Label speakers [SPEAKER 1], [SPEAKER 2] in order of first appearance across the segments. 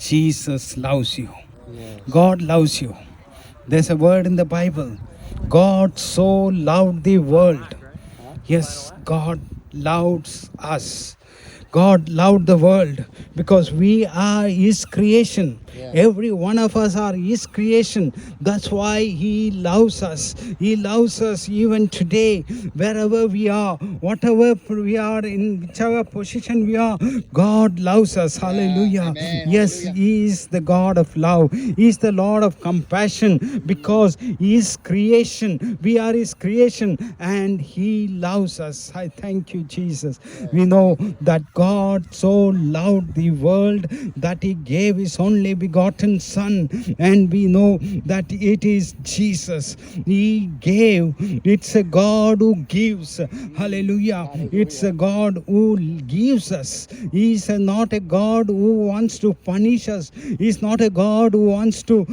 [SPEAKER 1] Jesus loves you.
[SPEAKER 2] Yes.
[SPEAKER 1] God loves you. There's a word in the Bible. God so loved the world. Yes, God loves us. God loved the world because we are His creation.
[SPEAKER 2] Yes.
[SPEAKER 1] Every one of us are His creation. That's why He loves us. He loves us even today, wherever we are, whatever we are, in whichever position we are. God loves us. Hallelujah.
[SPEAKER 2] Amen.
[SPEAKER 1] Yes,
[SPEAKER 2] Hallelujah.
[SPEAKER 1] He is the God of love. He is the Lord of compassion because He is creation. We are His creation and He loves us. I thank you, Jesus. We know that God so loved the world that He gave His only begotten Son, and we know that it is Jesus. He gave. It's a God who gives. Hallelujah. It's a God who gives us. He is not a God who wants to punish us. He is not a God who wants to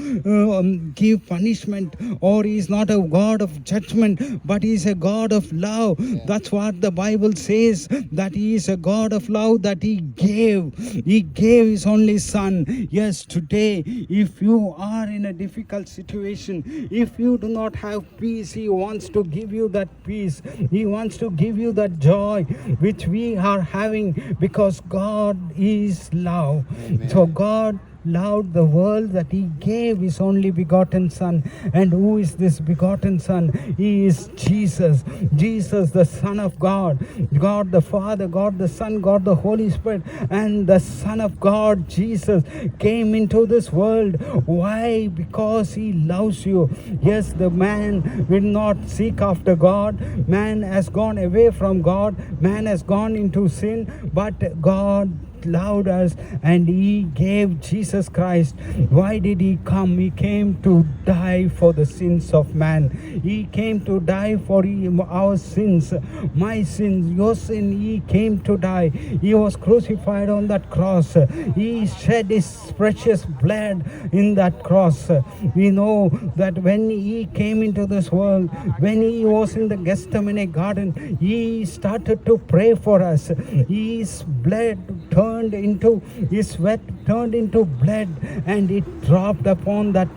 [SPEAKER 1] give punishment, or He is not a God of judgment, but He is a God of love. That's what the Bible says, that He is a God of love, that He gave. He gave His only Son. Yes, today, if you are in a difficult situation, if you do not have peace, He wants to give you that peace. He wants to give you that joy which we are having, because God is love.
[SPEAKER 2] Amen.
[SPEAKER 1] So God loved the world that He gave His only begotten Son. And who is this begotten Son? He is Jesus. Jesus, the Son of God. God the Father, God the Son, God the Holy Spirit, and the Son of God, Jesus, came into this world. Why? Because He loves you. Yes, the man will not seek after God. Man has gone away from God. Man has gone into sin. But God loved us and He gave Jesus Christ. Why did He come? He came to die for the sins of man. He came to die for our sins, my sins, your sin. He came to die. He was crucified on that cross. He shed His precious blood in that cross. We know that when He came into this world, when He was in the Gethsemane garden, He started to pray for us. His blood turned into, His sweat turned into blood, and it dropped upon that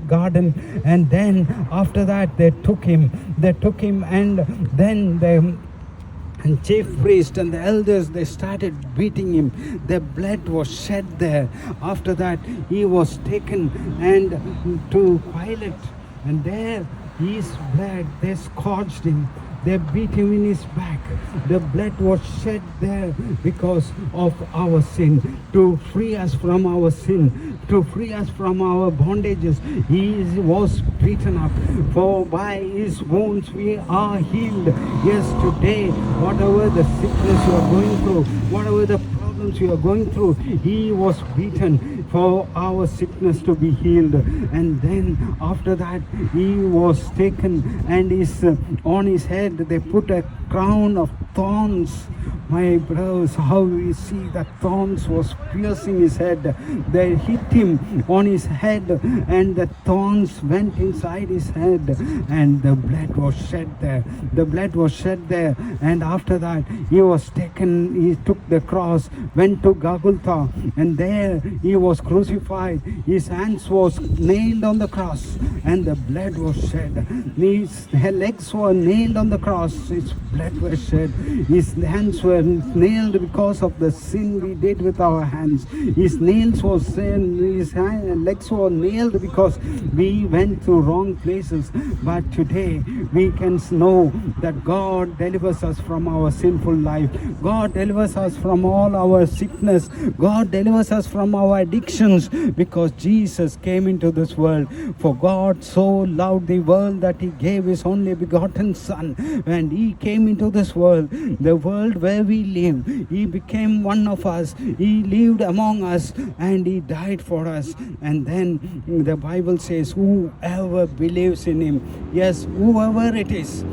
[SPEAKER 1] garden. And then after that they took him, and then and chief priest and the elders, they started beating him. The blood was shed there. After that he was taken and to Pilate, and there his blood, they scourged him. They beat him in his back. The blood was shed there because of our sin, to free us from our sin, to free us from our bondages. He was beaten up, for by His wounds we are healed. Yes, today, whatever the sickness you are going through, whatever the problems you are going through, He was beaten for our sickness to be healed. And then after that He was taken, and on His head they put a crown of thorns. My brothers, how we see that thorns was piercing His head. They hit Him on His head, and the thorns went inside His head, and the blood was shed there. The blood was shed there. And after that He was taken. He took the cross, went to Golgotha, and there He was crucified. His hands was nailed on the cross, and the blood was shed. His legs were nailed on the cross. His blood was shed. His hands were nailed because of the sin we did with our hands. His nails was his legs were nailed because we went to wrong places. But today we can know that God delivers us from our sinful life. God delivers us from all our sickness. God delivers us from our addictions, because Jesus came into this world. For God so loved the world that He gave His only begotten Son. And He came into this world, the world where we live. He became one of us. He lived among us, and He died for us. And then the Bible says, whoever believes in Him, yes, whoever it is,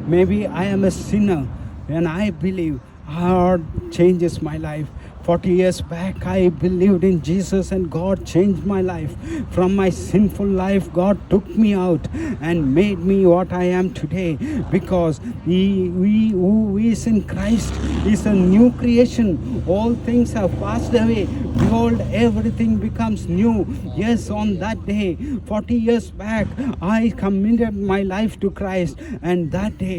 [SPEAKER 1] maybe I am a sinner and I believe, God changes my life. 40 years back, I believed in Jesus, and God changed my life. From my sinful life, God took me out and made me what I am today, because we who is in Christ is a new creation. All things have passed away. behold, everything becomes new. Yes, on that day, 40 years back, I committed my life to Christ, and that day